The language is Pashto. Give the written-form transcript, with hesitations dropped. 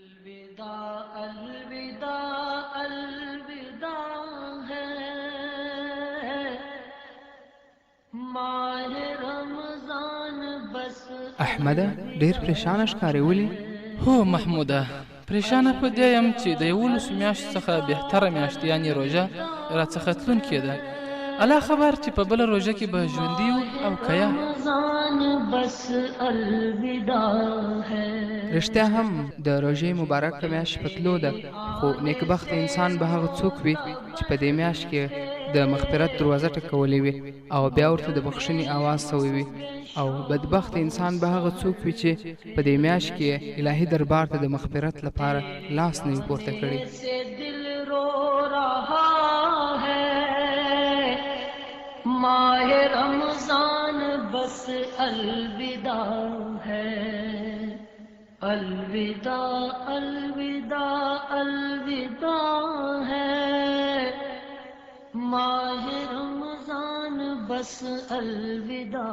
अलविदा अलविदा अलविदा है माह रमजान बस احمد ډیر پریشان ښکارې ولې؟ هو محموده، پریشانه په دې یم چې د 11 میاشتو څخه بهتره میاشت یعنې روژه راڅخه تلونکې ده. الله خبر چې په بله روژه کې به ژوندي یو او که یا. बस अलविदा है. رښتیا هم د روژې مبارکه میاشت په تلو ده، خو نیکبخت انسان به هغه څوک وي چې په دې میاشت کې د مغفرت دروازه ټکولې وي او بیا ورته د بخښنې آواز سوی وي، او بدبخت انسان به هغه څوک وي چې په دې میاشت کې الهي دربار ته د مغفرت لپاره لاس نه وي پورته کړی. से दिल रो रहा है माह रमजान बस अलविदा है. अलविदा अलविदा अलविदा है माह रमजान बस अलविदा